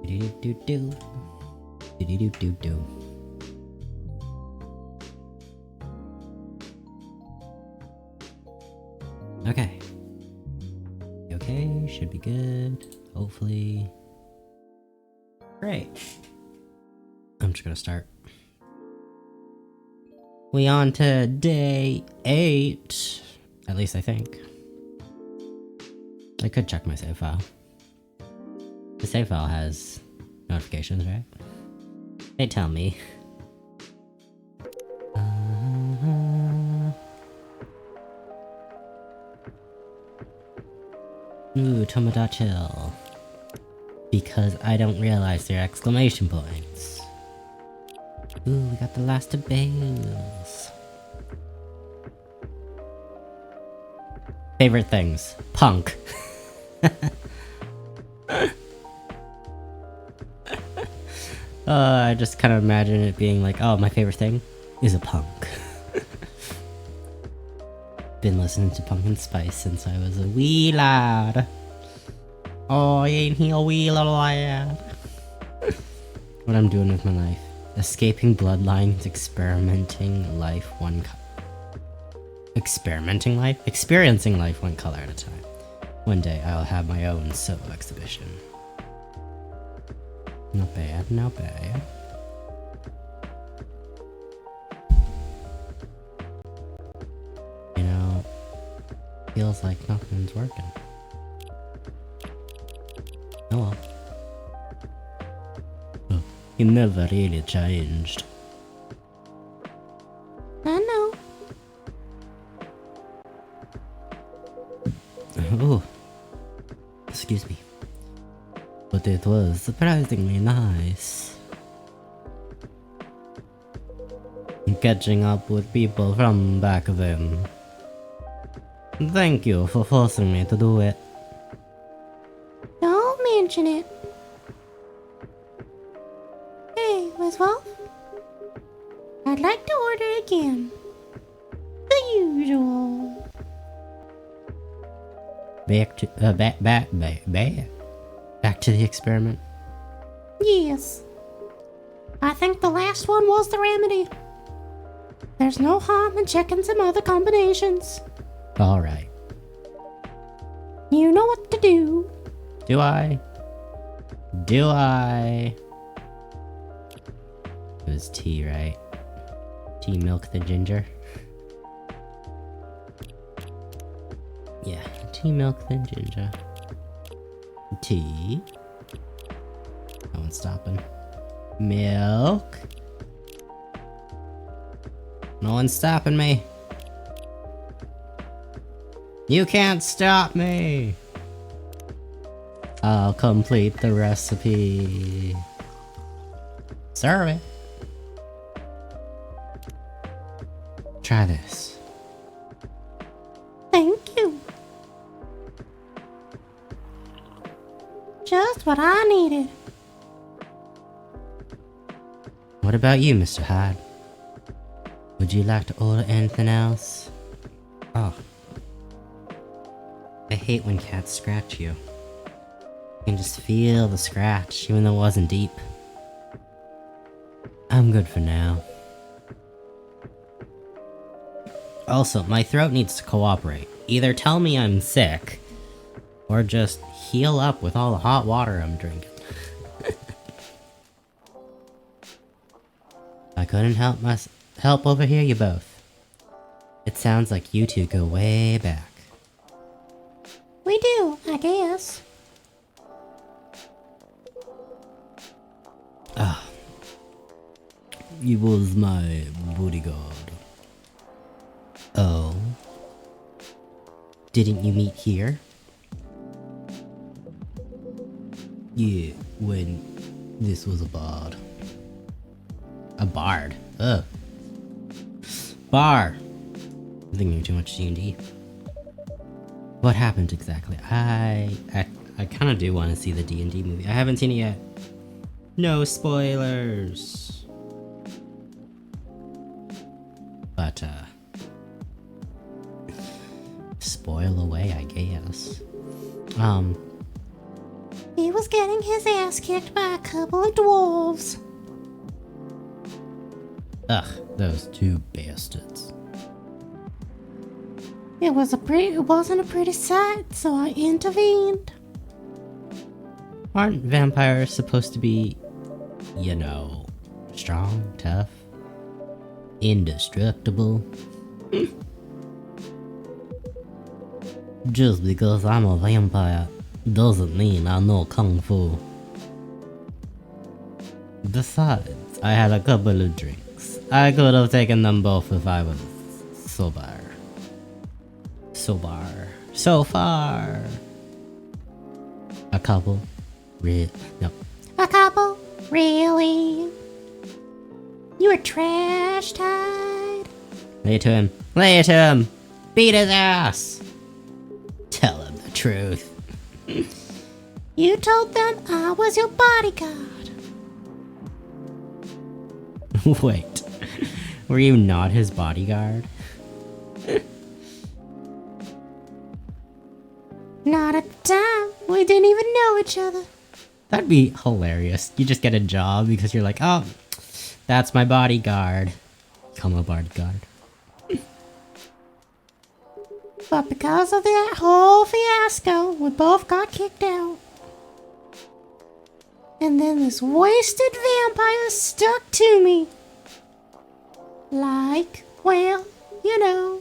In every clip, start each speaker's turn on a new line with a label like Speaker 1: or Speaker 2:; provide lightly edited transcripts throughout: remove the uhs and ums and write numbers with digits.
Speaker 1: Do do do do do do. Okay. Okay, should be good. Hopefully. Great. I'm just gonna start. We on to day 8. At least I think. I could check my save file. The save file has notifications, right? They tell me. Ooh, Tomodachi Hill. Because I don't realize they're exclamation points. Ooh, we got the last of bales. Favorite things. Punk. I just kind of imagine it being like, oh, my favorite thing is a punk. Been listening to Pumpkin Spice since I was a wee lad. Oh, ain't he a wee little lad? What I'm doing with my life. Escaping bloodlines, experimenting life one experiencing life one color at a time. One day I'll have my own solo exhibition. Not bad, not bad. You know, feels like nothing's working. Oh well. Oh, he never really changed. I know. Oh, excuse me. But it was surprisingly nice. Catching up with people from back then. Thank you for forcing me to do it.
Speaker 2: Don't mention it. Hey, Wiswolf. I'd like to order again. The usual.
Speaker 1: Back to back to the experiment.
Speaker 2: Yes. I think the last one was the remedy. There's no harm in checking some other combinations.
Speaker 1: All right.
Speaker 2: You know what to do.
Speaker 1: Do I? Do I? It was tea, right? Tea, milk, the ginger. Yeah, tea, milk, then ginger. Tea. No one's stopping. Milk. No one's stopping me. You can't stop me. I'll complete the recipe. Serve it. Try this.
Speaker 2: Thank you. Just what I needed.
Speaker 1: What about you, Mr. Hyde? Would you like to order anything else? Oh. I hate when cats scratch you. You can just feel the scratch, even though it wasn't deep. I'm good for now. Also, my throat needs to cooperate. Either tell me I'm sick, or just heal up with all the hot water I'm drinking. I couldn't help overhear you both. It sounds like you two go way back.
Speaker 2: We do, I guess.
Speaker 1: Ah. He was my bodyguard. Oh. Didn't you meet here? Yeah, when this was a bard. A bard? Ugh. Bar! I'm thinking too much D&D. What happened exactly? I kind of do want to see the D&D movie. I haven't seen it yet. No spoilers! But, spoil away, I guess.
Speaker 2: He was was getting his ass kicked by a couple of dwarves.
Speaker 1: Ugh, those two bastards.
Speaker 2: It wasn't a pretty sight, so I intervened.
Speaker 1: Aren't vampires supposed to be, you know, strong, tough, indestructible? Just because I'm a vampire doesn't mean I know Kung Fu. Besides, I had a couple of drinks. I could have taken them both if I was sober. So far. A couple? No.
Speaker 2: A couple? Really? You were trash tied?
Speaker 1: Lay it to him. Lay it to him! Beat his ass! Tell him the truth.
Speaker 2: You told them I was your bodyguard.
Speaker 1: Wait. Were you not his bodyguard?
Speaker 2: Not at the time. We didn't even know each other.
Speaker 1: That'd be hilarious. You just get a job because you're like, oh, that's my bodyguard. Become a bodyguard.
Speaker 2: But because of that whole fiasco, we both got kicked out. And then this wasted vampire stuck to me. Like, well, you know,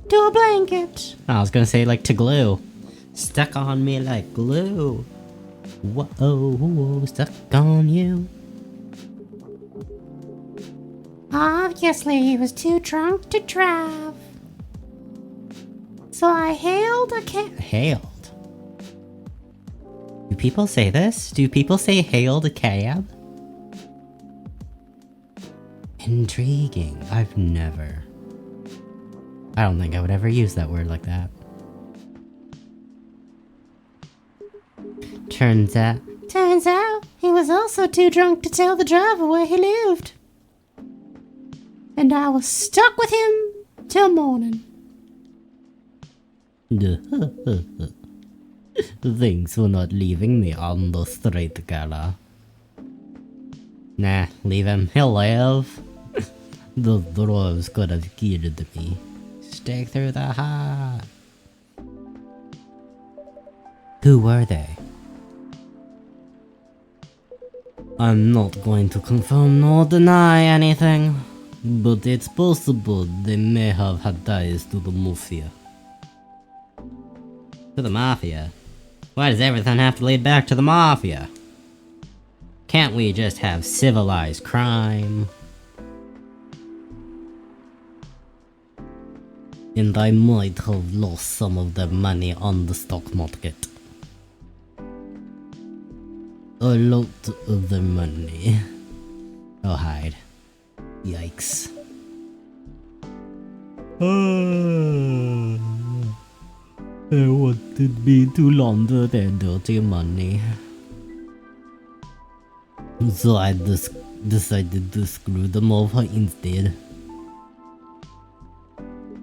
Speaker 2: to a blanket.
Speaker 1: I was gonna say like to glue. Stuck on me like glue. Whoa, stuck on you.
Speaker 2: Obviously, he was too drunk to drive. So I hailed a cab.
Speaker 1: Hailed? Do people say this? Do people say hailed a cab? Intriguing. I've never. I don't think I would ever use that word like that. Turns out,
Speaker 2: he was also too drunk to tell the driver where he lived. And I was stuck with him till morning.
Speaker 1: Thanks for not leaving me on the street, Gala. Nah, leave him. He'll live. The dwarves could have killed me. Stake through the heart. Who were they? I'm not going to confirm nor deny anything, but it's possible they may have had ties to the Mafia. To the Mafia? Why does everything have to lead back to the Mafia? Can't we just have civilized crime? And I might have lost some of their money on the stock market. A lot of their money. Oh, hide. Yikes. I wanted me to launder their dirty money. So I decided to screw them over instead.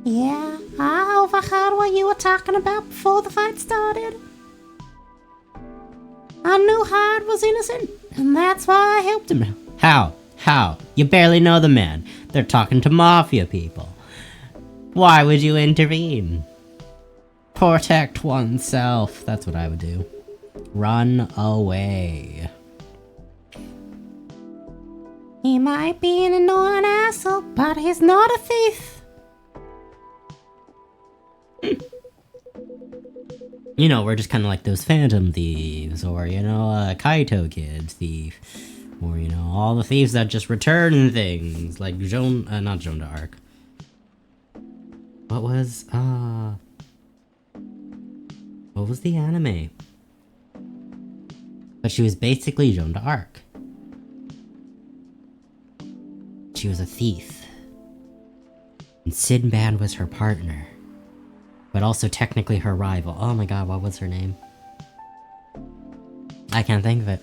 Speaker 2: Yeah, I overheard what you were talking about before the fight started. I knew Hyde was innocent, and that's why I helped him.
Speaker 1: How? You barely know the man. They're talking to Mafia people. Why would you intervene? Protect oneself. That's what I would do. Run away.
Speaker 2: He might be an annoying asshole, but he's not a thief.
Speaker 1: You know, we're just kind of like those Phantom Thieves, or, you know, Kaito Kid thief. Or, you know, all the thieves that just return things, like not Joan d'Arc. What was the anime? But she was basically Joan d'Arc. She was a thief. And Sinbad was her partner. But also technically her rival. Oh my god, what was her name? I can't think of it.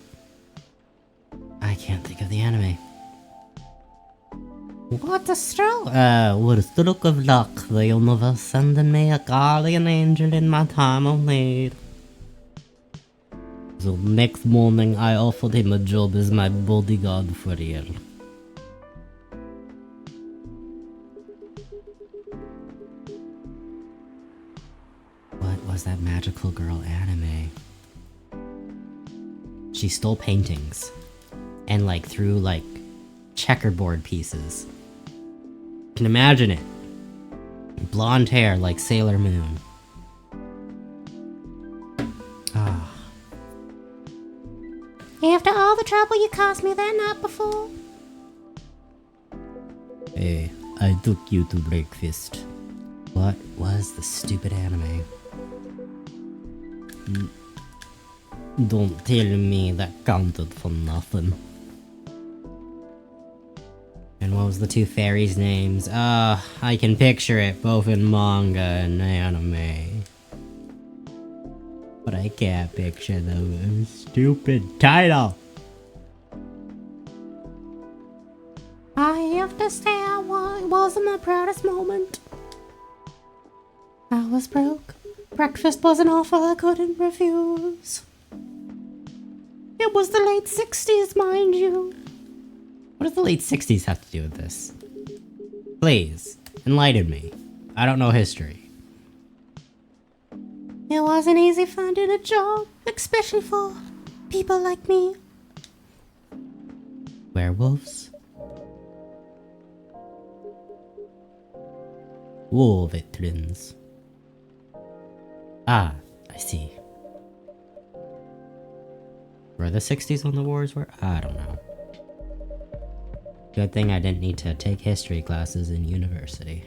Speaker 1: I can't think of the anime.
Speaker 2: What a stroke!
Speaker 1: What a stroke of luck, the universe sending me a guardian angel in my time of need. So next morning, I offered him a job as my bodyguard for a year. What was that magical girl anime? She stole paintings and like threw like checkerboard pieces. You can imagine it. Blonde hair like Sailor Moon. Ah.
Speaker 2: After all the trouble you caused me that night before.
Speaker 1: Hey, I took you to breakfast. What was the stupid anime? Don't tell me that counted for nothing. And what was the two fairies' names? I can picture it both in manga and anime. But I can't picture the stupid title.
Speaker 2: I have to say it wasn't my proudest moment. I was broke. Breakfast was an offer I couldn't refuse. It was the late 60s, mind you.
Speaker 1: What does the late 60s have to do with this? Please, enlighten me. I don't know history.
Speaker 2: It wasn't easy finding a job, especially for people like me.
Speaker 1: Werewolves? War veterans. Ah, I see. Were the 60s when the wars were? I don't know. Good thing I didn't need to take history classes in university.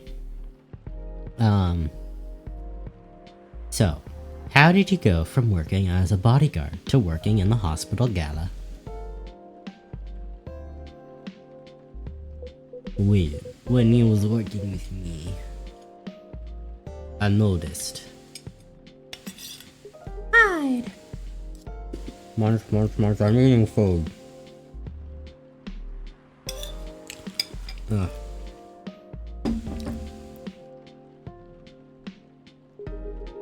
Speaker 1: So, how did you go from working as a bodyguard to working in the hospital gala? Well, when you was working with me, I noticed.
Speaker 2: Hide.
Speaker 1: Munch, I'm eating food. Ugh.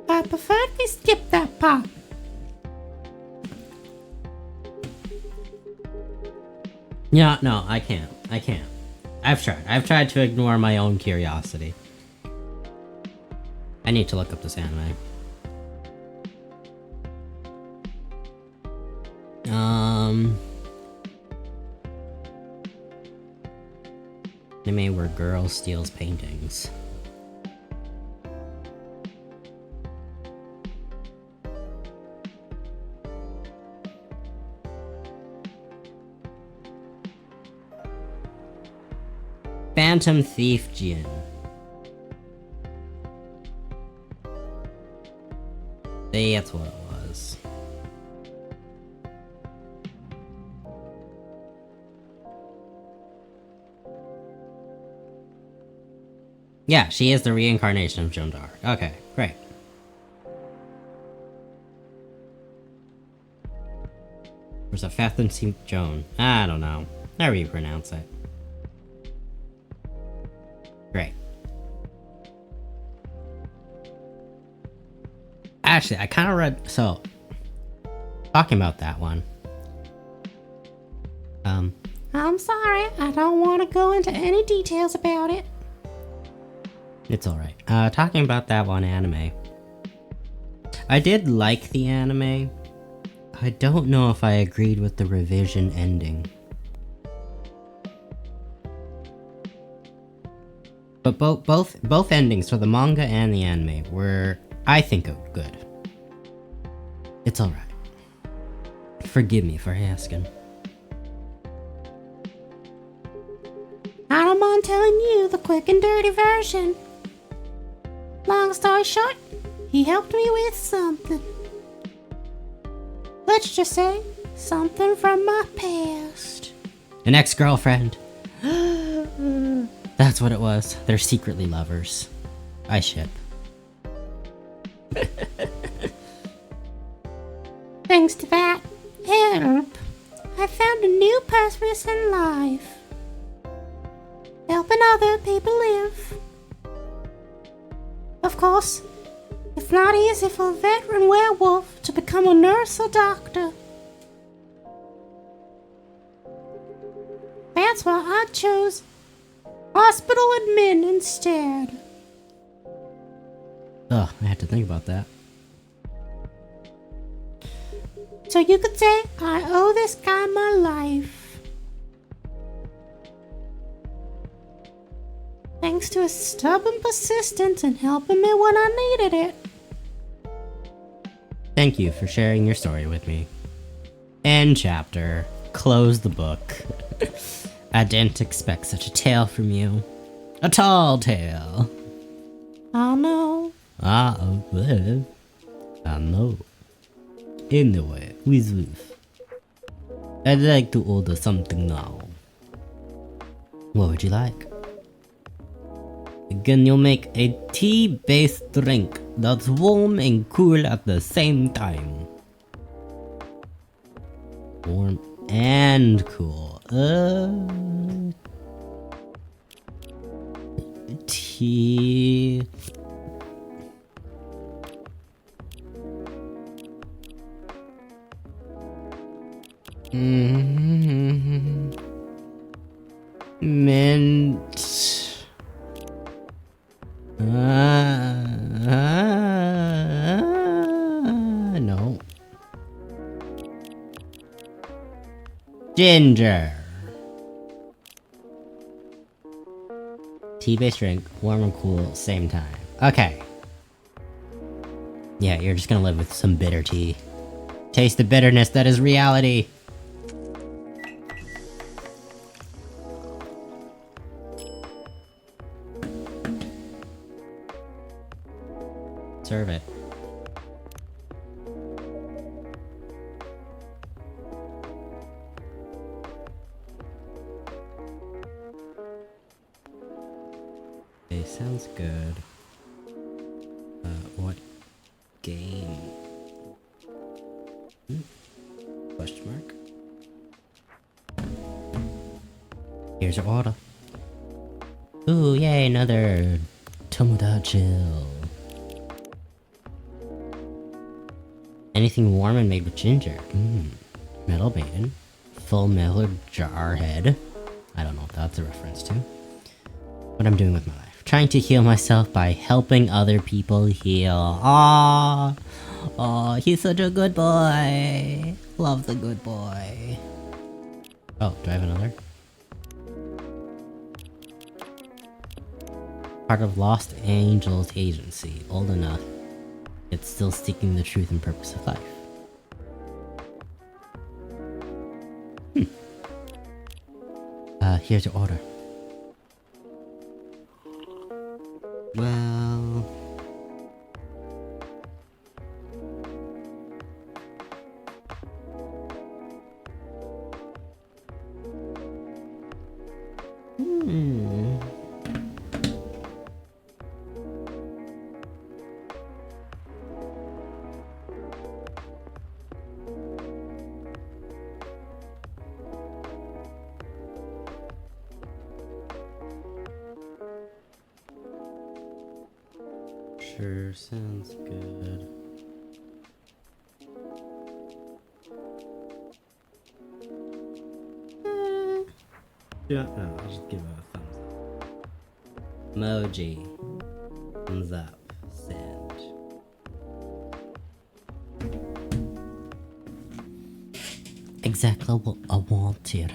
Speaker 2: I prefer we skip that part.
Speaker 1: Yeah, no, I can't. I've tried to ignore my own curiosity. I need to look up this anime. Anime where girl steals paintings. Phantom Thief Jin. That's what it was. Yeah, she is the reincarnation of Joan d'Arc. Okay, great. There's a Phantom Thief Joan. I don't know. However you pronounce it. Great. Actually, I kind of read... So, talking about that one.
Speaker 2: I'm sorry, I don't want to go into any details about it.
Speaker 1: It's alright. Talking about that one anime. I did like the anime. I don't know if I agreed with the revision ending. But both endings for the manga and the anime were, I think, good. It's alright. Forgive me for asking.
Speaker 2: I don't mind telling you the quick and dirty version. Long story short, he helped me with something. Let's just say, something from my past.
Speaker 1: An ex-girlfriend. That's what it was. They're secretly lovers. I ship.
Speaker 2: Thanks to that help, I found a new purpose in life. Helping other people live. Of course, it's not easy for a veteran werewolf to become a nurse or doctor. That's why I chose hospital admin instead.
Speaker 1: Ugh, I had to think about that.
Speaker 2: So you could say I owe this guy my life. Thanks to his stubborn persistence in helping me when I needed it.
Speaker 1: Thank you for sharing your story with me. End chapter. Close the book. I didn't expect such a tale from you. A tall tale.
Speaker 2: I know.
Speaker 1: I know. Anyway, with I'd like to order something now. What would you like? Can you make a tea-based drink that's warm and cool at the same time? Warm and cool. Tea. Mint. No. Ginger. Tea-based drink, warm and cool, same time. Okay. Yeah, you're just gonna live with some bitter tea. Taste the bitterness that is reality. Serve it. Okay, sounds good. What game? Question mark? Here's your order. Ooh, yay, another Tomodachi. Anything warm and made with ginger. Metal Maiden. Full Metal Jarhead. I don't know what that's a reference to. What I'm doing with my life. Trying to heal myself by helping other people heal. Aww. Oh, he's such a good boy. Love the good boy. Oh, do I have another? Part of Lost Angels Agency. Old enough. It's still seeking the truth and purpose of life. Here's your order. Well... Sure, sounds good. Yeah, no, I'll just give it a thumbs up. Emoji. Thumbs up. Send. Exactly what I wanted.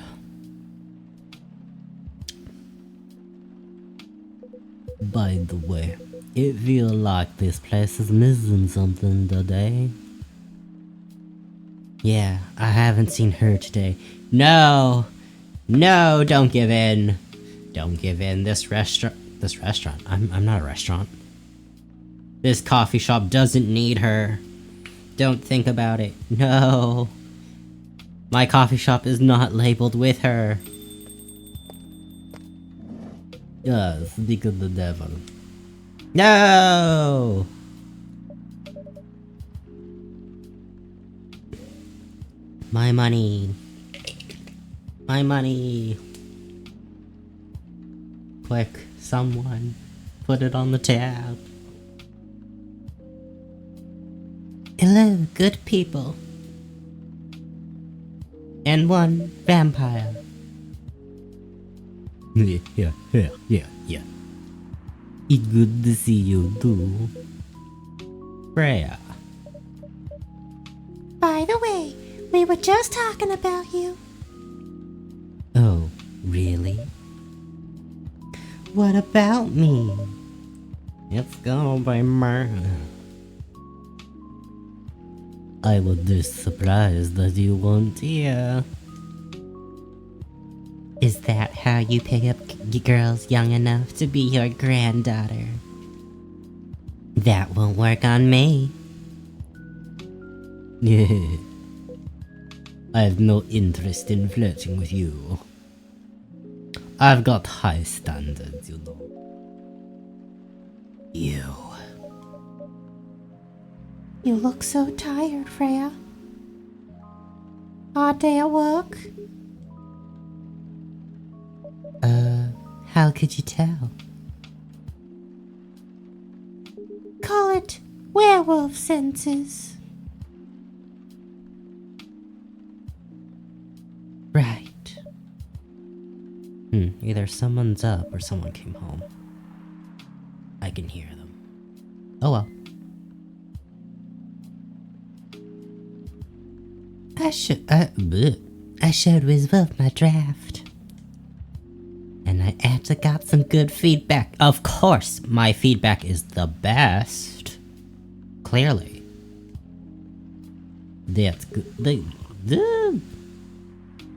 Speaker 1: By the way, it feels like this place is missing something today. Yeah, I haven't seen her today. No! No, don't give in. Don't give in. This restaurant. I'm not a restaurant. This coffee shop doesn't need her. Don't think about it. No. My coffee shop is not labeled with her. Yes, speak of the devil. No! My money. My money. Quick, someone. Put it on the tab. Hello, good people. And one vampire. Yeah. It's good to see you too. Freya.
Speaker 2: By the way, we were just talking about you.
Speaker 1: Oh, really? What about me? It's gonna be mine. I was just surprised that you weren't here. Is that how you pick up girls young enough to be your granddaughter? That won't work on me. I have no interest in flirting with you. I've got high standards, you know.
Speaker 2: You look so tired, Freya. Hard day at work?
Speaker 1: How could you tell?
Speaker 2: Call it werewolf senses.
Speaker 1: Right. Either someone's up or someone came home. I can hear them. Oh well. I showed Wizwolf my draft. And I actually got some good feedback. Of course, my feedback is the best. Clearly. That's good.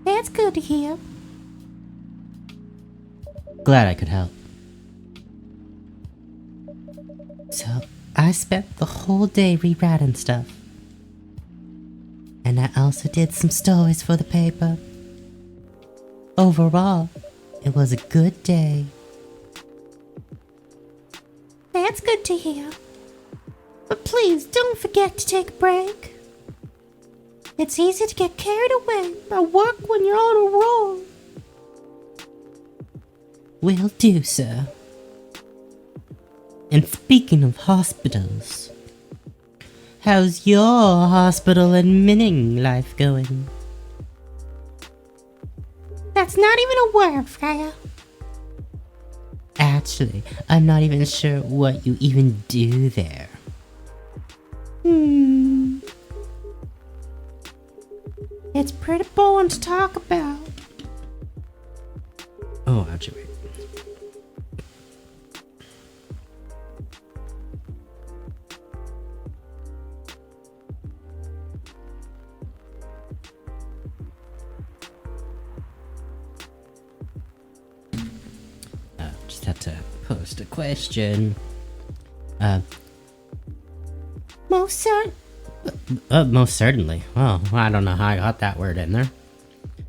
Speaker 2: That's good to hear.
Speaker 1: Glad I could help. So, I spent the whole day rewriting stuff. And I also did some stories for the paper. Overall, it was a good day.
Speaker 2: That's good to hear. But please don't forget to take a break. It's easy to get carried away by work when you're on a roll.
Speaker 1: Will do, sir. And speaking of hospitals, how's your hospital admitting life going?
Speaker 2: That's not even a word, Freya.
Speaker 1: Actually, I'm not even sure what you even do there.
Speaker 2: It's pretty boring to talk about.
Speaker 1: Oh, how'd you wait? Just had to post a question. Most certainly. Well, I don't know how I got that word in there.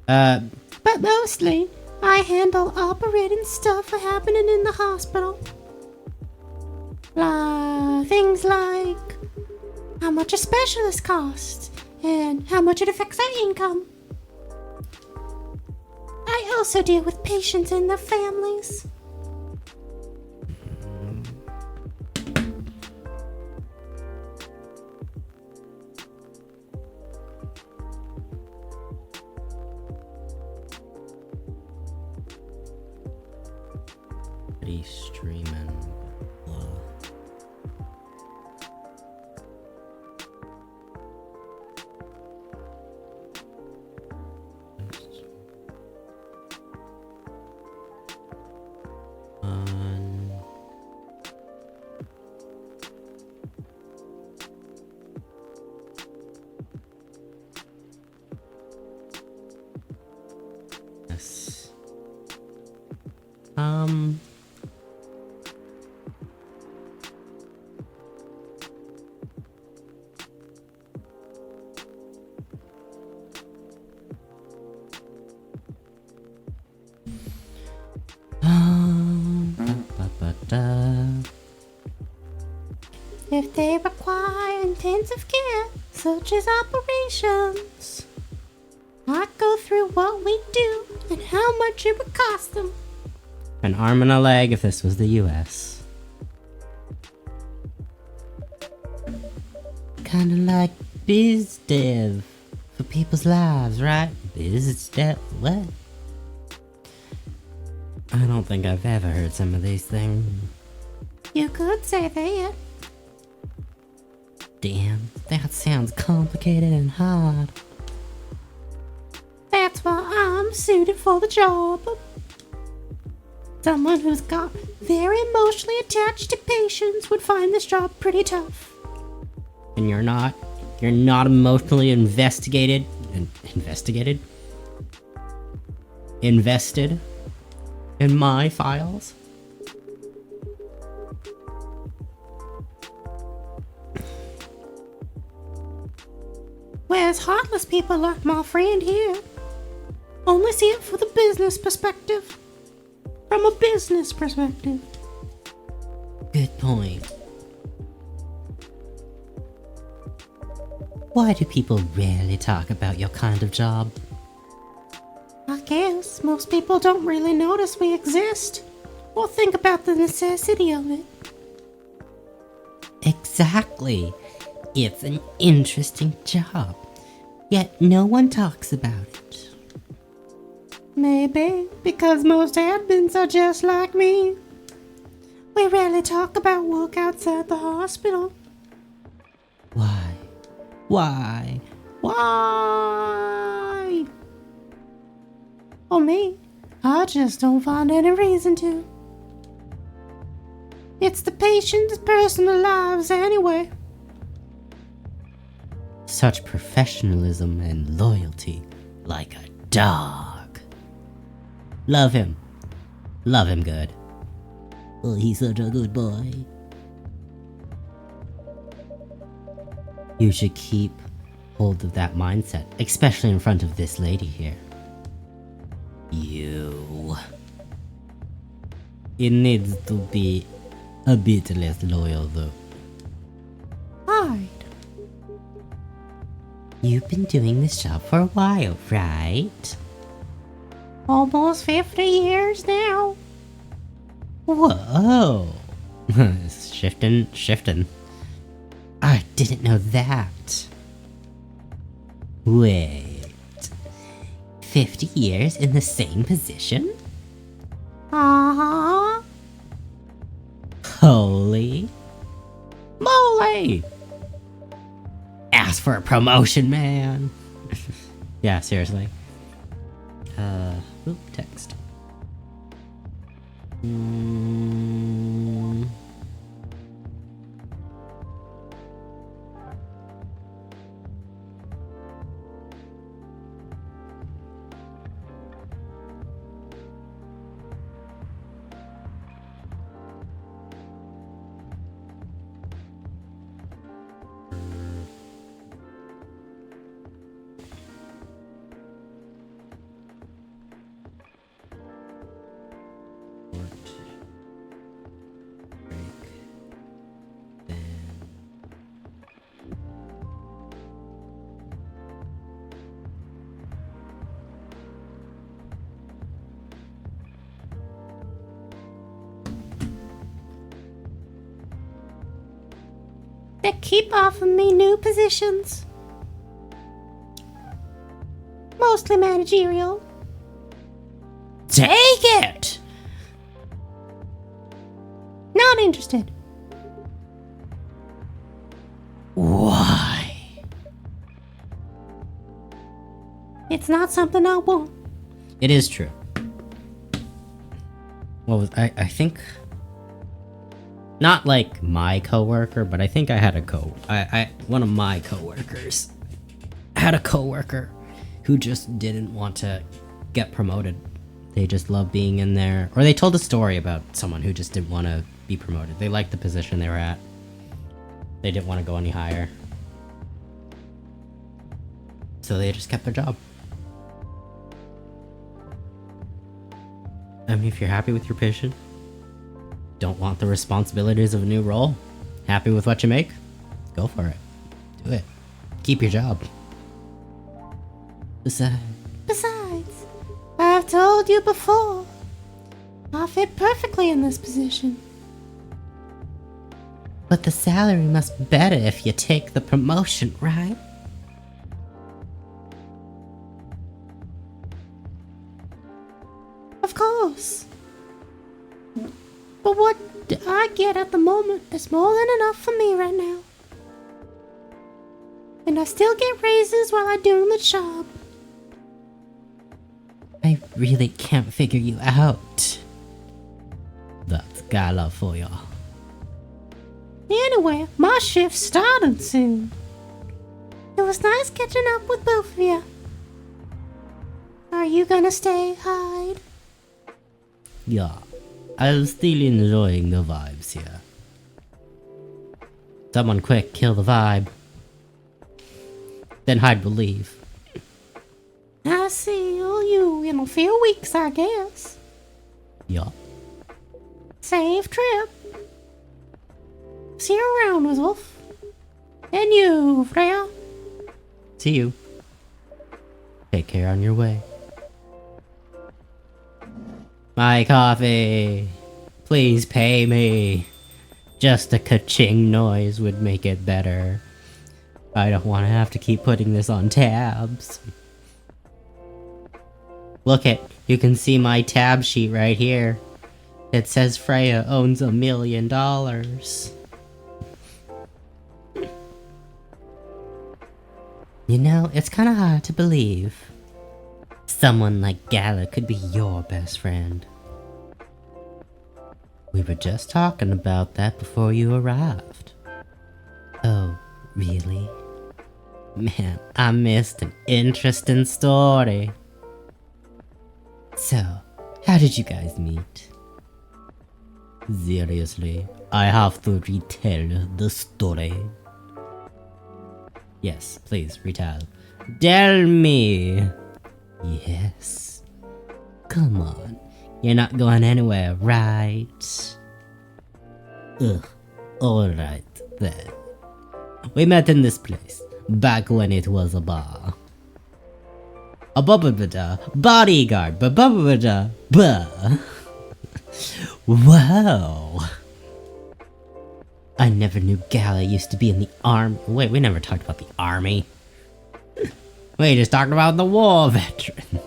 Speaker 2: But mostly, I handle operating stuff happening in the hospital. Things like how much a specialist costs and how much it affects our income. I also deal with patients and their families.
Speaker 1: Streaming. Yes.
Speaker 2: If they require intensive care, such as operations, I'd go through what we do and how much it would cost them.
Speaker 1: An arm and a leg if this was the US. Kinda like biz dev for people's lives, right? Biz dev, what? I don't think I've ever heard some of these things.
Speaker 2: You could say that.
Speaker 1: Damn, that sounds complicated and hard.
Speaker 2: That's why I'm suited for the job. Someone who's got very emotionally attached to patients would find this job pretty tough.
Speaker 1: And you're not emotionally invested in my files?
Speaker 2: Whereas heartless people like my friend here only see it from the business perspective. From a business perspective.
Speaker 1: Good point. Why do people rarely talk about your kind of job?
Speaker 2: I guess most people don't really notice we exist or think about the necessity of it.
Speaker 1: Exactly. It's an interesting job, yet no one talks about it.
Speaker 2: Maybe because most admins are just like me. We rarely talk about work outside the hospital.
Speaker 1: Why? Why?
Speaker 2: Why? For me, I just don't find any reason to. It's the patient's personal lives anyway.
Speaker 1: Such professionalism and loyalty, like a dog. Love him. Love him good. Oh, he's such a good boy. You should keep hold of that mindset, especially in front of this lady here. You. It needs to be a bit less loyal though.
Speaker 2: Hide.
Speaker 1: You've been doing this job for a while, right?
Speaker 2: Almost 50 years now.
Speaker 1: Whoa. Shifting. I didn't know that. Wait. 50 years in the same position?
Speaker 2: Uh-huh.
Speaker 1: Holy moly! Ask for a promotion, man. Yeah, seriously. Text.
Speaker 2: They keep offering me new positions. Mostly managerial.
Speaker 1: Take it!
Speaker 2: Not interested.
Speaker 1: Why?
Speaker 2: It's not something I want.
Speaker 1: It is true. Well, I think... Not like my coworker, but I think I had one of my coworkers had a coworker who just didn't want to get promoted. They just loved being in there. Or they told a story about someone who just didn't want to be promoted. They liked the position they were at. They didn't want to go any higher. So they just kept their job. I mean, if you're happy with your patient, don't want the responsibilities of a new role, happy with what you make, go for it. Do it. Keep your job.
Speaker 2: Besides, I've told you before, I fit perfectly in this position.
Speaker 1: But the salary must be better if you take the promotion, right?
Speaker 2: Of course. But what I get at the moment is more than enough for me right now. And I still get raises while I'm doing the job.
Speaker 1: I really can't figure you out. That's Gala for ya.
Speaker 2: Anyway, my shift's starting soon. It was nice catching up with both of you. Are you gonna stay, Hyde?
Speaker 1: Yeah, I'm still enjoying the vibes here. Someone quick, kill the vibe. Then Hyde will leave.
Speaker 2: I see you in a few weeks, I guess.
Speaker 1: Yeah.
Speaker 2: Safe trip. See you around, Wolf. And you, Freya.
Speaker 1: See you. Take care on your way. My coffee. Please pay me. Just a ka-ching noise would make it better. I don't want to have to keep putting this on tabs. Look it, you can see my tab sheet right here. It says Freya owns $1 million. You know, it's kinda hard to believe. Someone like Gala could be your best friend. We were just talking about that before you arrived. Oh, really? Man, I missed an interesting story. So, how did you guys meet? Seriously, I have to retell the story. Yes, please, retell. Tell me! Yes. Come on, you're not going anywhere, right? Ugh, alright then. We met in this place, back when it was a bar. A bubba bodyguard, ba ba. Wow. I never knew Gala used to be in the army. Wait, we never talked about the army. We just talked about the war veteran.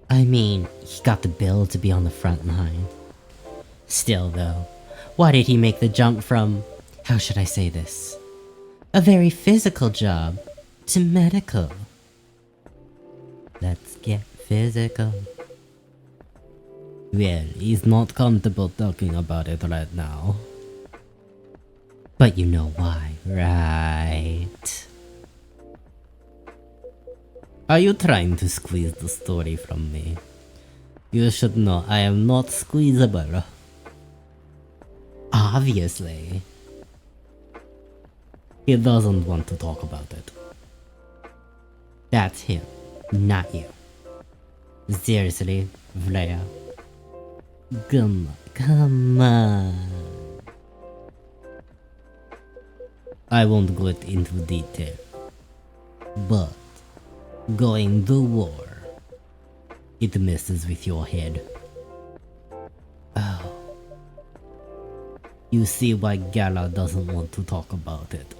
Speaker 1: I mean, he got the bill to be on the front line. Still though, why did he make the jump from, how should I say this? A very physical job to medical. Let's get physical. Well, he's not comfortable talking about it right now. But you know why, right? Are you trying to squeeze the story from me? You should know I am not squeezable. Obviously. He doesn't want to talk about it. That's him, not you. Seriously, Freya. Come on. I won't go into detail, but going to war, it messes with your head. Oh. You see why Gala doesn't want to talk about it,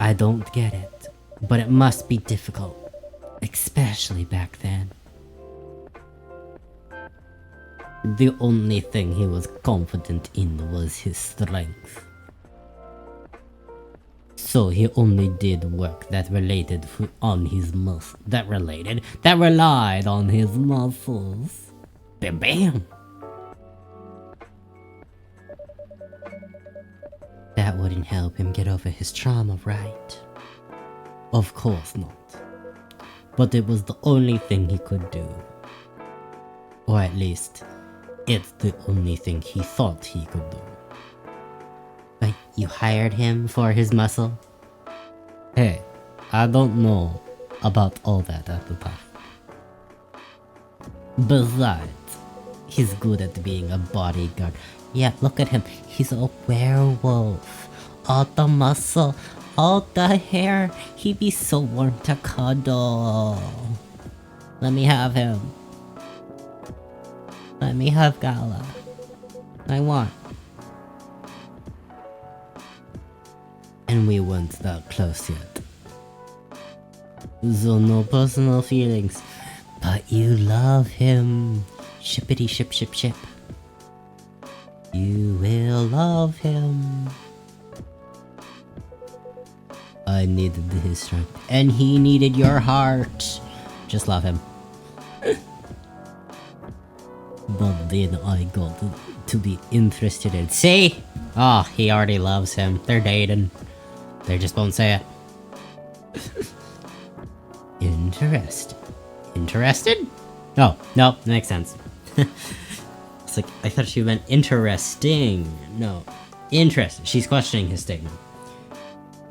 Speaker 1: I don't get it, but it must be difficult, especially back then. The only thing he was confident in was his strength. So he only did work that relied on his muscles. That relied on his muscles. Bam bam! That wouldn't help him get over his trauma, right? Of course not. But it was the only thing he could do. Or at least, it's the only thing he thought he could do. But you hired him for his muscle? Hey, I don't know about all that at the time. Besides, he's good at being a bodyguard. Yeah, look at him. He's a werewolf. All the muscle, all the hair. He'd be so warm to cuddle. Let me have him. Let me have Gala. I want. And we weren't that close yet. So no personal feelings. But you love him. Shippity ship ship ship. You will love him. I needed his strength, and he needed your heart. Just love him. But then I got to be interested in. See? Oh, he already loves him. They're dating. They just won't say it. Interested. Interested? Oh, no, makes sense. It's like, I thought she meant interesting. No, interested. She's questioning his statement.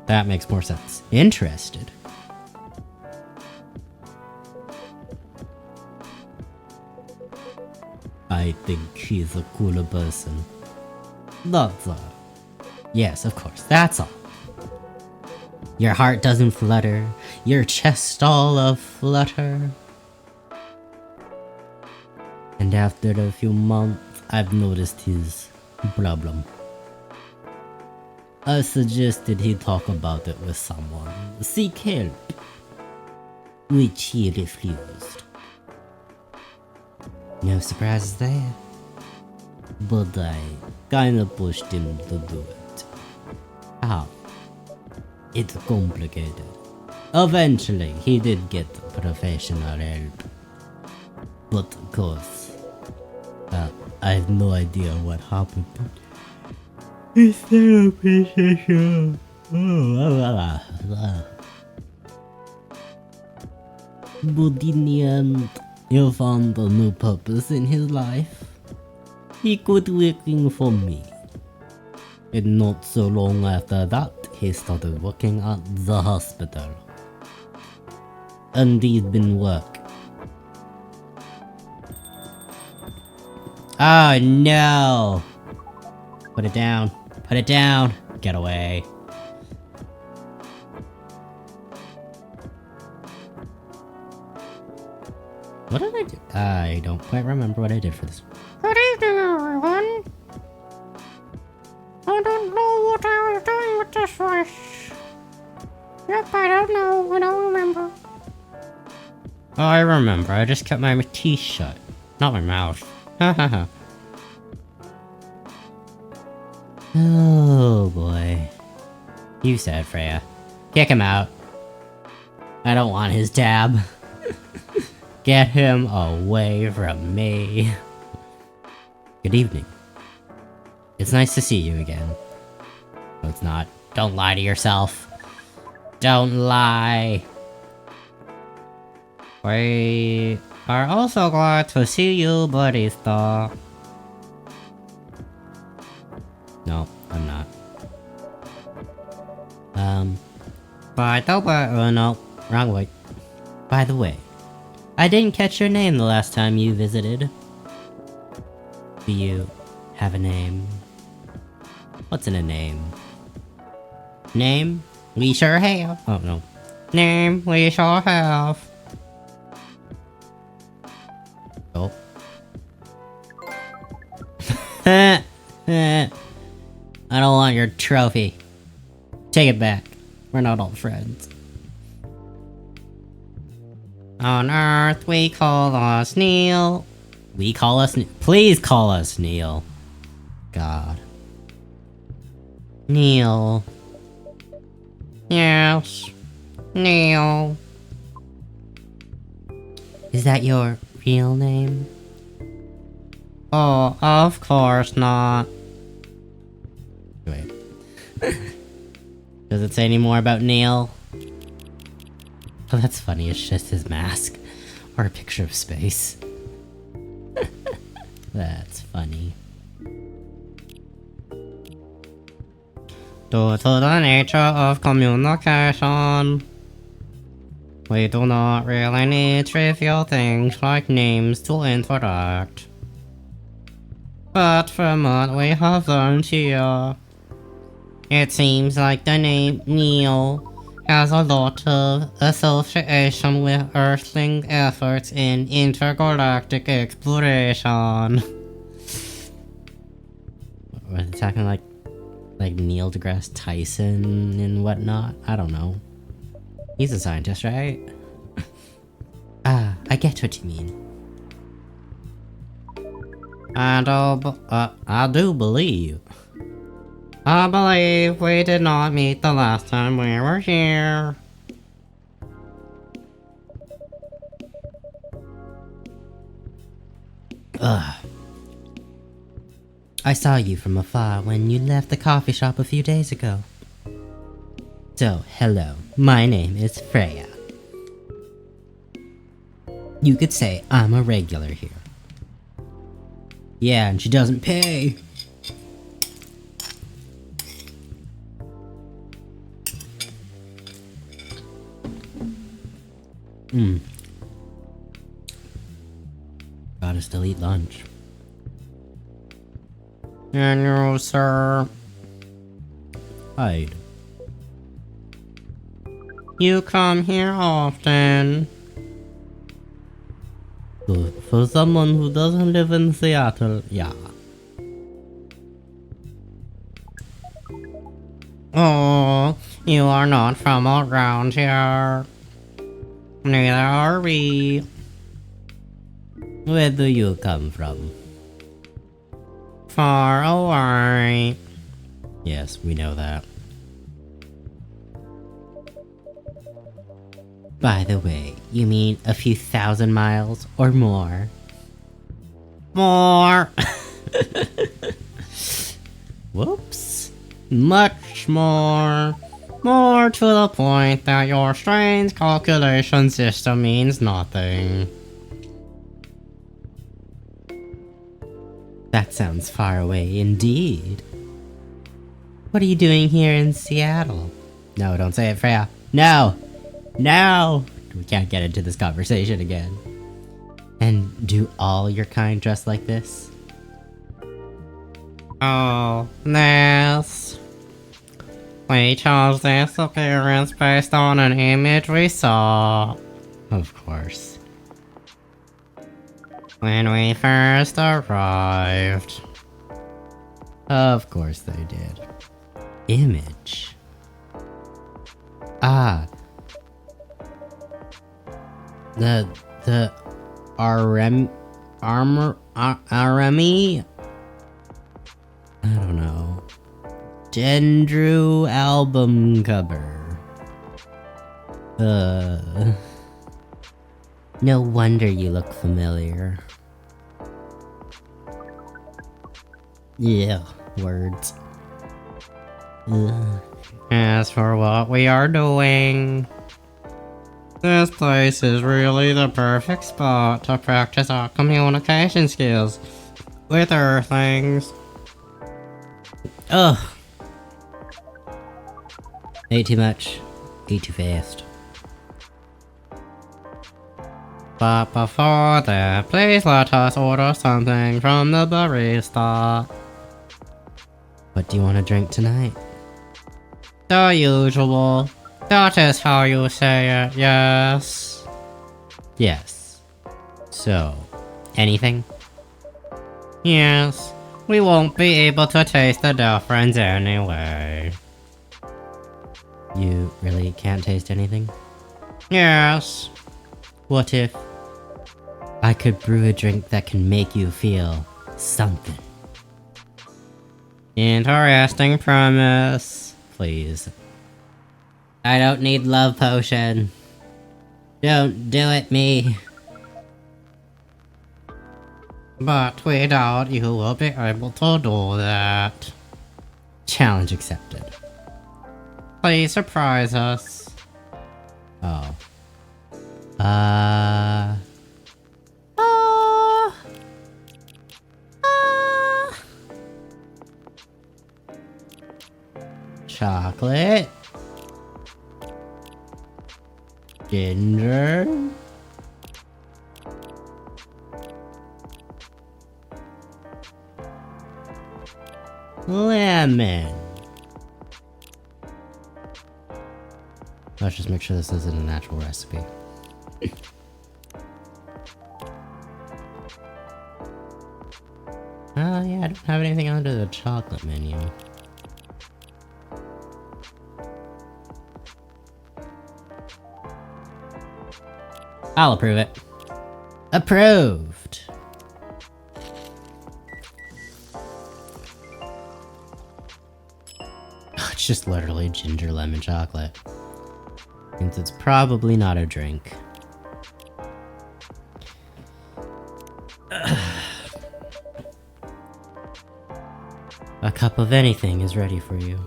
Speaker 1: That makes more sense. Interested. I think he's a cooler person. That's all. Yes, of course, that's all. Your heart doesn't flutter, your chest all aflutter. And after a few months, I've noticed his problem. I suggested he talk about it with someone, seek help, which he refused. No surprises there, but I kinda pushed him to do it. How? It's complicated. Eventually, he did get professional help. But of course, I have no idea what happened. His therapist session. But in the end, he found a new purpose in his life. He quit working for me. And not so long after that, he started working at the hospital. And he's been work. Oh no! Put it down. Put it down. Get away. What did I do? I don't quite remember what I did for this.
Speaker 2: Good evening, everyone. I don't know what I was doing with this voice. Yep, I don't know. I don't remember.
Speaker 1: Oh, I remember. I just kept my teeth shut. Not my mouth. Ha ha ha. Oh boy. You said, Freya. Kick him out. I don't want his tab. Get him away from me. Good evening. It's nice to see you again. No, it's not. Don't lie to yourself. Don't lie. We are also glad to see you, Barista. No, I'm not. By the way, oh no, wrong way. By the way, I didn't catch your name the last time you visited. Do you have a name? What's in a name? Name? We sure have. Oh no. Name? We sure have. Oh. I don't want your trophy. Take it back. We're not all friends. On Earth, we call us Neil. We call us please call us Neil. God. Neil. Yes. Neil. Is that your real name? Oh, of course not. Wait. Does it say any more about Neil? Oh, that's funny. It's just his mask. Or a picture of space. That's funny. Due to the nature of communication, we do not really need trivial things like names to interact. But from what we have learned here, it seems like the name Neil has a lot of association with Earthling efforts in intergalactic exploration. What, are they talking like Neil deGrasse Tyson and whatnot? I don't know. He's a scientist, right? I get what you mean. I do believe. I believe we did not meet the last time we were here. Ugh. I saw you from afar when you left the coffee shop a few days ago. So, hello, my name is Freya. You could say I'm a regular here. Yeah, and she doesn't pay. Gotta still eat lunch. And you, sir. Hide. You come here often. For someone who doesn't live in Seattle, yeah. Oh, you are not from around here. Neither are we. Where do you come from? Far away. Yes, we know that. By the way, you mean a few thousand miles or more? More! Whoops. Much more. More to the point that your strange calculation system means nothing. That sounds far away indeed. What are you doing here in Seattle? No, don't say it, Freya. No! No! We can't get into this conversation again. And do all your kind dress like this? Oh, this. We chose this appearance based on an image we saw. Of course. When we first arrived. Of course they did. Image. Ah. The Aremi? I don't know. Dendru album cover. No wonder you look familiar. Yeah, words. As for what we are doing, this place is really the perfect spot to practice our communication skills with Earthlings. Ugh. Ate too much. Ate too fast. But before that, please let us order something from the barista. What do you want to drink tonight? The usual. That is how you say it, yes. Yes. So, anything? Yes. We won't be able to taste the difference anyway. You really can't taste anything? Yes. What if I could brew a drink that can make you feel something? Interesting premise. Please. I don't need love potion. Don't do it, me. But we doubt you will be able to do that. Challenge accepted. Please surprise us. Oh. Chocolate. Ginger. Lemon. Let's just make sure this isn't a natural recipe. Yeah, I don't have anything under the chocolate menu. I'll approve it. Approved. It's just literally ginger lemon chocolate. Since it's probably not a drink. A cup of anything is ready for you.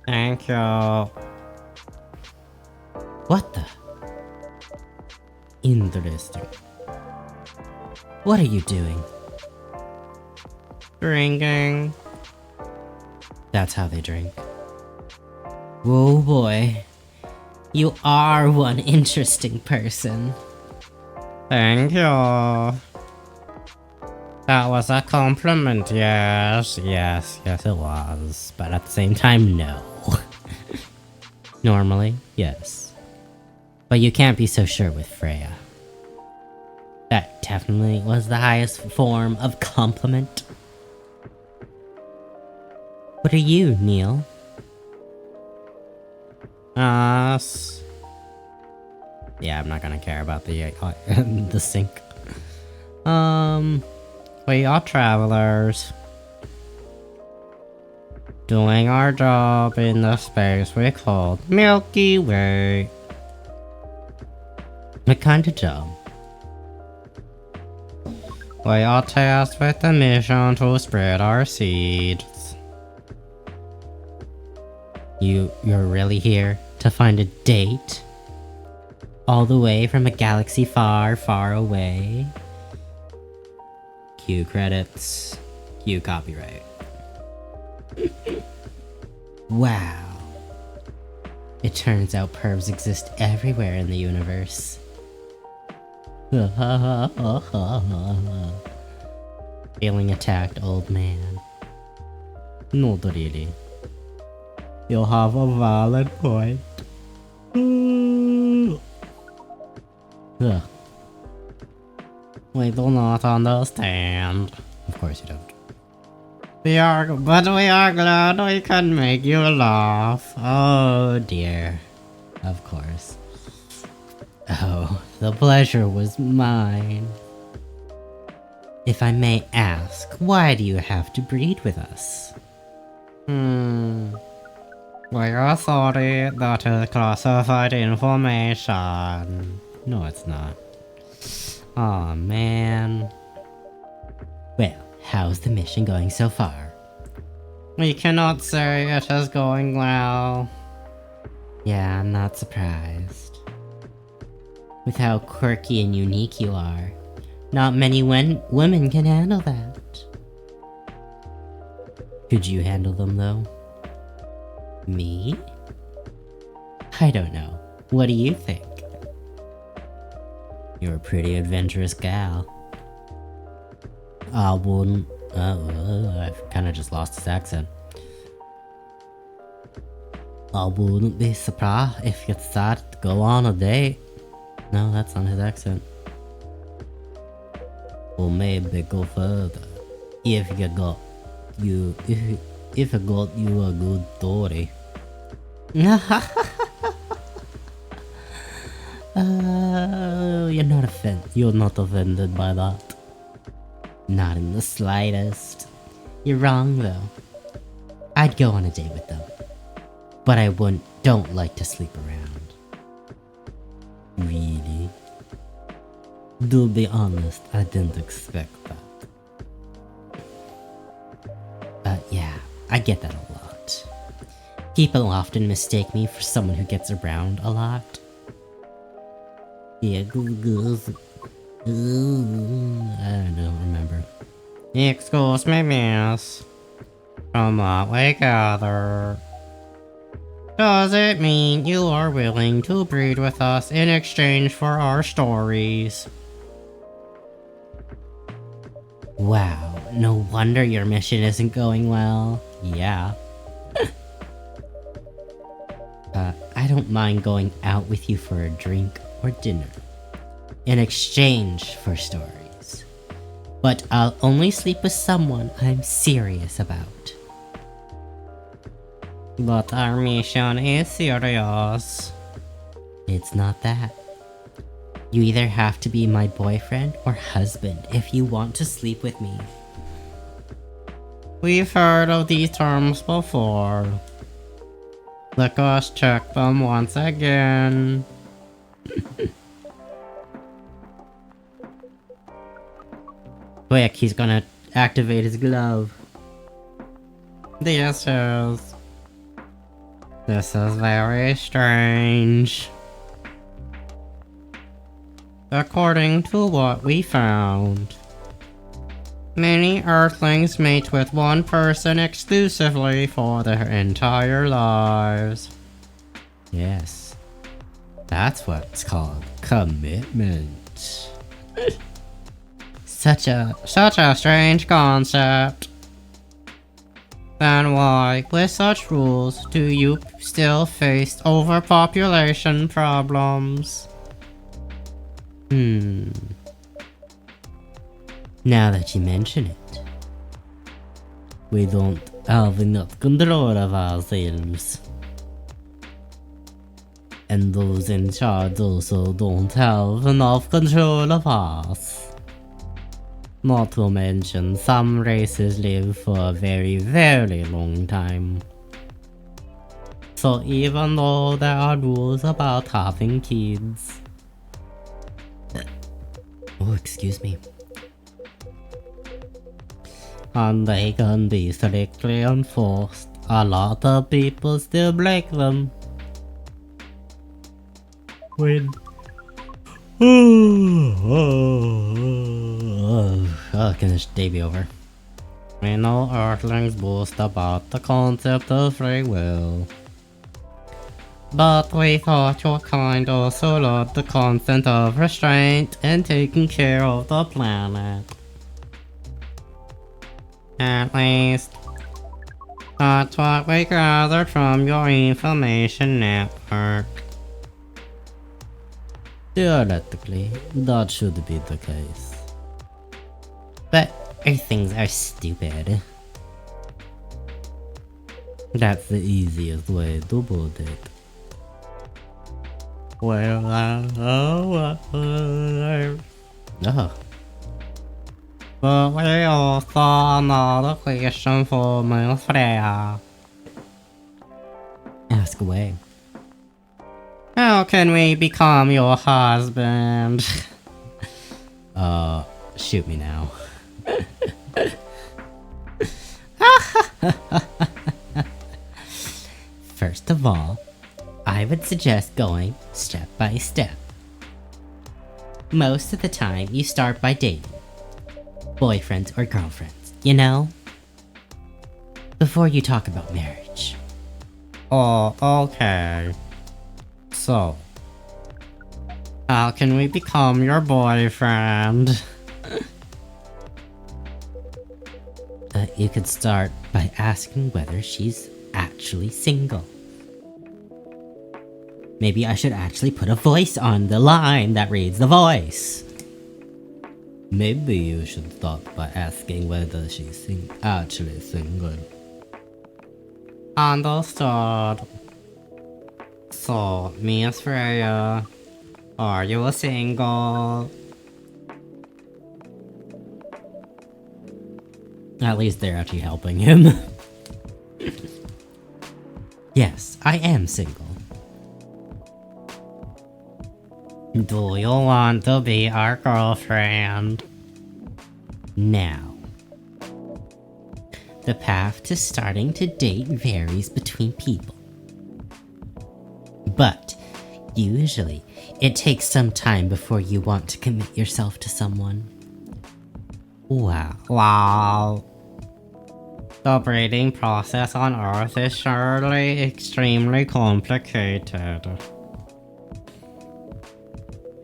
Speaker 1: Thank you. What the? Interesting. What are you doing? Drinking. That's how they drink. Whoa boy. You are one interesting person. Thank you. That was a compliment, yes. Yes it was. But at the same time, no. Normally, yes. But you can't be so sure with Freya. That definitely was the highest form of compliment. What are you, Neil? Us. Yeah, I'm not gonna care about the the sink. We are travelers. Doing our job in the space we call Milky Way. What kind of job? We are tasked with the mission to spread our seeds. You're really here to find a date? All the way from a galaxy far, far away? Cue credits. Cue copyright. Wow. It turns out pervs exist everywhere in the universe. Feeling attacked, old man. Not really. You'll have a valid point. Ugh. We do not understand. Of course you don't. But we are glad we can make you laugh. Oh dear. Of course. Oh, the pleasure was mine. If I may ask, why do you have to breed with us? We are sorry, that is classified information. No, it's not. Aw, man. Well, how's the mission going so far? We cannot say it is going well. Yeah, I'm not surprised. With how quirky and unique you are, not many women can handle that. Could you handle them, though? Me? I don't know. What do you think? You're a pretty adventurous gal. I wouldn't... I've kinda just lost his accent. I wouldn't be surprised if you decided to go on a date. No, that's not his accent. Or maybe go further. If you got you a good story. You're not offended by that. Not in the slightest. You're wrong though. I'd go on a date with them. But I don't like to sleep around. Really? To be honest, I didn't expect that. Yeah, I get that a lot. People often mistake me for someone who gets around a lot. Yeah, I don't remember. Excuse me, miss. From what we gather, does it mean you are willing to breed with us in exchange for our stories? Wow, no wonder your mission isn't going well. Yeah. I don't mind going out with you for a drink or dinner in exchange for stories. But I'll only sleep with someone I'm serious about. But our mission is serious. It's not that. You either have to be my boyfriend or husband if you want to sleep with me. We've heard of these terms before. Let us check them once again. Quick, he's gonna activate his glove. This is very strange. According to what we found, many Earthlings mate with one person exclusively for their entire lives. Yes, that's what's called commitment. Such a strange concept. Then why, with such rules, do you still face overpopulation problems? Now that you mention it, we don't have enough control of ourselves. And those in charge also don't have enough control of us. Not to mention, some races live for a very, very long time. So even though there are rules about having kids... Oh, excuse me. And they can be strictly enforced, a lot of people still break them. When... can this day be over? We know Earthlings boast about the concept of free will. But we thought your kind also loved the concept of restraint and taking care of the planet. At least, that's what we gathered from your information network. Theoretically, that should be the case. But Earthlings are stupid. That's the easiest way to put it. Well, but we also another question for Miss Freya. Ask away. How can we become your husband? Shoot me now. First of all, I would suggest going step by step. Most of the time, you start by dating. Boyfriends or girlfriends, you know? Before you talk about marriage. Oh, okay. So, how can we become your boyfriend? You could start by asking whether she's actually single. Maybe I should actually put a voice on the line that reads the voice. Maybe you should start by asking whether she's actually single. Understood. So, Miss Freya, are you single? At least they're actually helping him. Yes, I am single. Do you want to be our girlfriend? Now, the path to starting to date varies between people. But, usually, it takes some time before you want to commit yourself to someone. Wow. The breeding process on Earth is surely extremely complicated.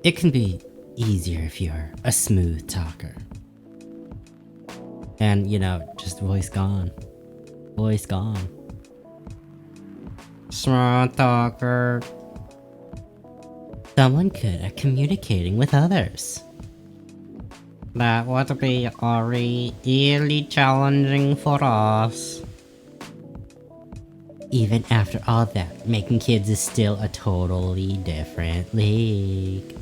Speaker 1: It can be easier if you're a smooth talker. And, you know, just voice gone. Voice gone. Smooth talker. Someone good at communicating with others. That would be really challenging for us. Even after all that, making kids is still a totally different league.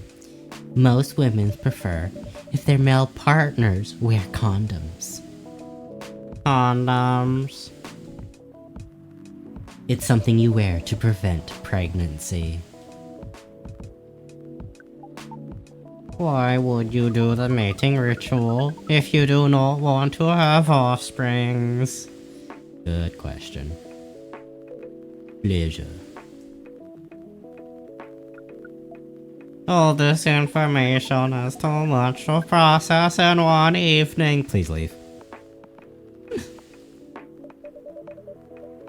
Speaker 1: most women prefer if their male partners wear condoms. Condoms. It's something you wear to prevent pregnancy. Why would you do the mating ritual if you do not want to have offsprings? Good question. Pleasure. All this information is too much to process in one evening. Please leave.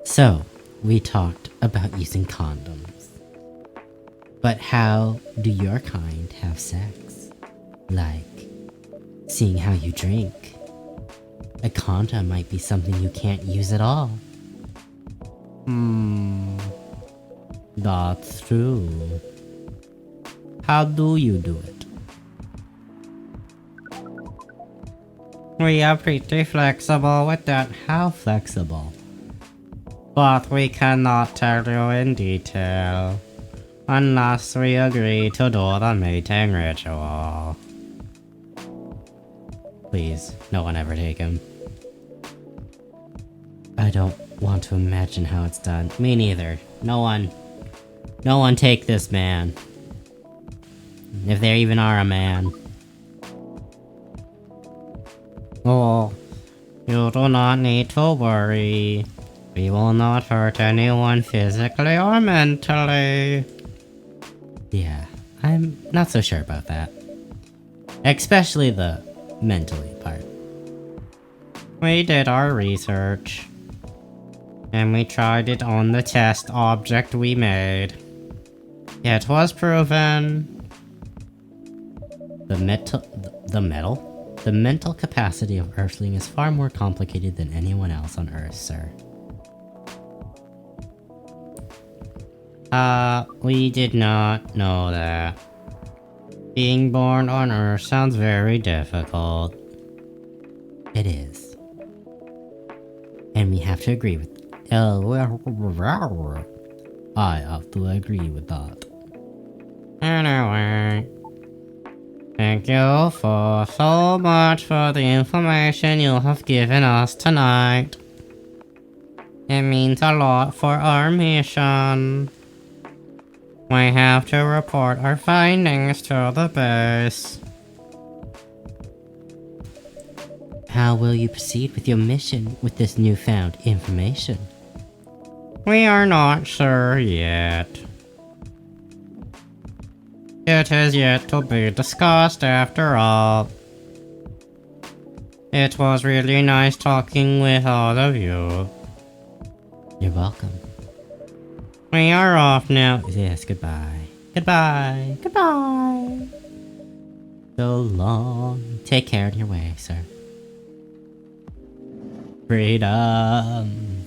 Speaker 1: So, we talked about using condoms. But how do your kind have sex? Like, seeing how you drink. A condom might be something you can't use at all. That's true. How do you do it? We are pretty flexible with that. How flexible? But we cannot tell you in detail unless we agree to do the mating ritual. Please, no one ever take him. I don't want to imagine how it's done. Me neither. No one take this man. If there even are a man. Oh, you do not need to worry. We will not hurt anyone physically or mentally. Yeah, I'm not so sure about that. Especially the mentally part. We did our research. And we tried it on the test object we made. It was proven. The mental capacity of Earthling is far more complicated than anyone else on Earth, sir. We did not know that. Being born on Earth sounds very difficult. It is. And we have to agree with I have to agree with that. Anyway, thank you for so much for the information you have given us tonight. It means a lot for our mission. We have to report our findings to the base. How will you proceed with your mission with this newfound information? We are not sure yet. It is yet to be discussed after all. It was really nice talking with all of you. You're welcome. We are off now. Yes, goodbye. Goodbye.
Speaker 2: Goodbye.
Speaker 1: So long. Take care on your way, sir. Freedom.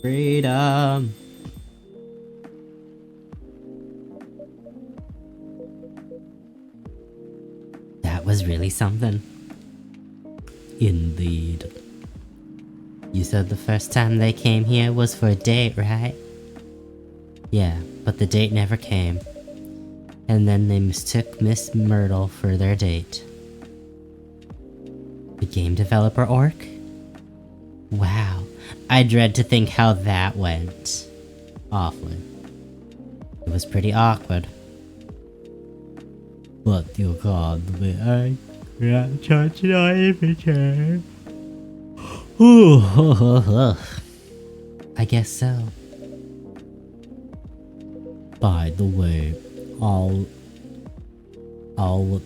Speaker 1: Freedom. That was really something. Indeed. You said the first time they came here was for a date, right? Yeah, but the date never came. And then they mistook Miss Myrtle for their date. The game developer orc? Wow, I dread to think how that went. Awfully. It was pretty awkward. But you called me a grandchild every I guess so. By the way, all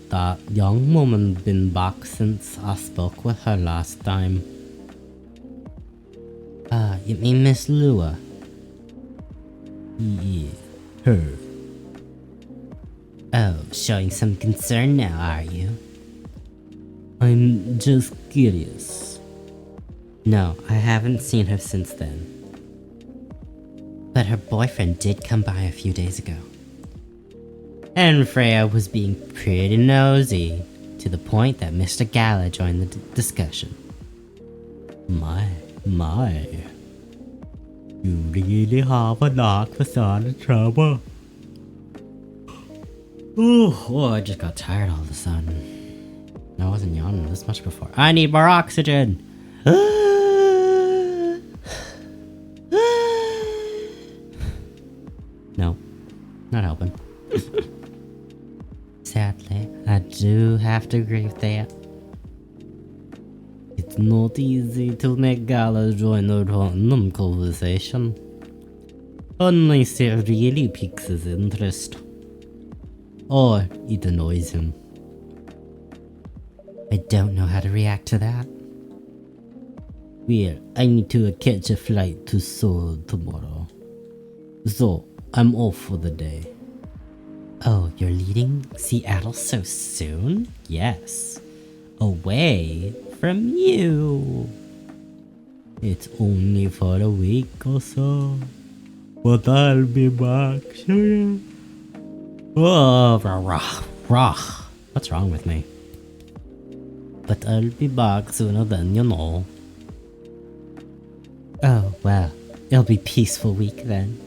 Speaker 1: that young woman been back since I spoke with her last time. You mean Miss Lua? Yeah, her. Oh, showing some concern now, are you? I'm just curious. No, I haven't seen her since then. But her boyfriend did come by a few days ago. And Freya was being pretty nosy, to the point that Mr. Gala joined the discussion. My. You really have a lot of trouble. Oh, I just got tired all of a sudden. I wasn't yawning this much before. I need more oxygen! No, not helping. Sadly, I do have to agree with that. It's not easy to make Gala join a random conversation. Unless it really piques his interest. Or it annoys him. I don't know how to react to that. Well, I need to catch a flight to Seoul tomorrow. So, I'm off for the day. Oh, you're leaving Seattle so soon? Yes. Away from you. It's only for a week or so. But I'll be back soon. Oh, rah. What's wrong with me? But I'll be back sooner than you know. Oh, well, it'll be peaceful week then.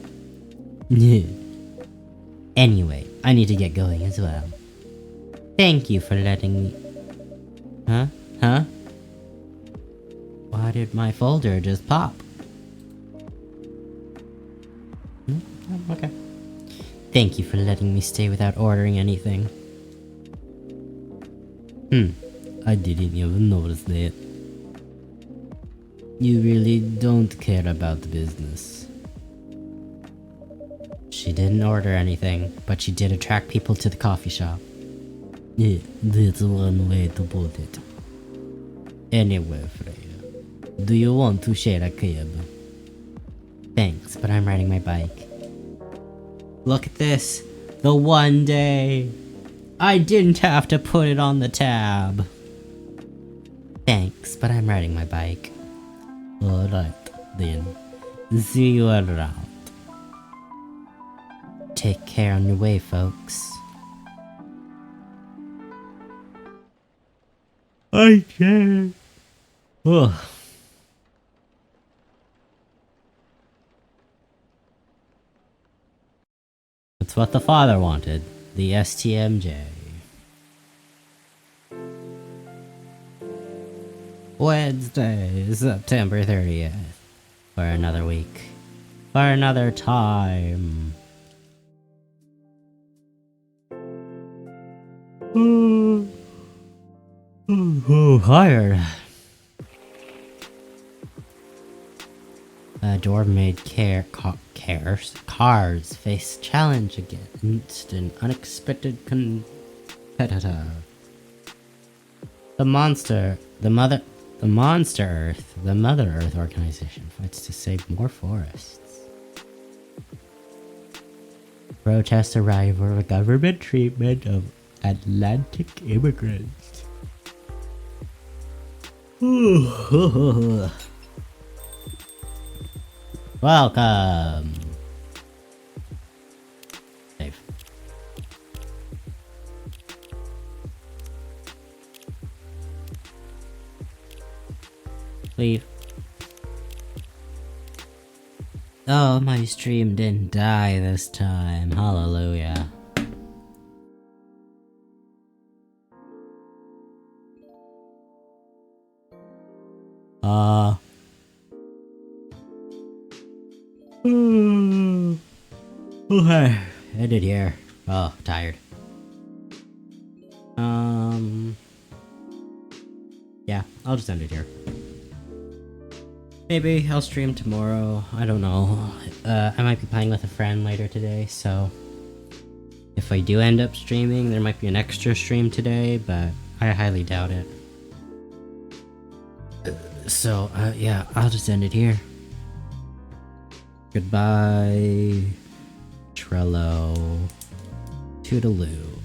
Speaker 1: Anyway, I need to get going as well. Thank you for letting me... Huh? Why did my folder just pop? Okay. Thank you for letting me stay without ordering anything. I didn't even notice that. You really don't care about the business. She didn't order anything, but she did attract people to the coffee shop. Yeah, that's one way to put it. Anyway, Freya, do you want to share a cab? Thanks, but I'm riding my bike. Look at this. The one day I didn't have to put it on the tab. Thanks, but I'm riding my bike. Alright, then. See you around. Take care on your way, folks. I can't. Ugh. That's what the father wanted. The STMJ. Wednesday, September 30th. For another week. For another time. Hired. Door-made cars face challenge against an unexpected competitor. The Monster Earth, the Mother Earth organization fights to save more forests. Protest arrival of government treatment of Atlantic immigrants. Welcome. Save. Leave. Oh, my stream didn't die this time. Hallelujah. Okay, ended here. Oh, tired. Yeah, I'll just end it here. Maybe I'll stream tomorrow. I don't know. I might be playing with a friend later today, so if I do end up streaming, there might be an extra stream today, but I highly doubt it. So, yeah, I'll just end it here. Goodbye, Trello. Toodaloo.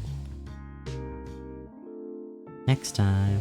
Speaker 1: Next time.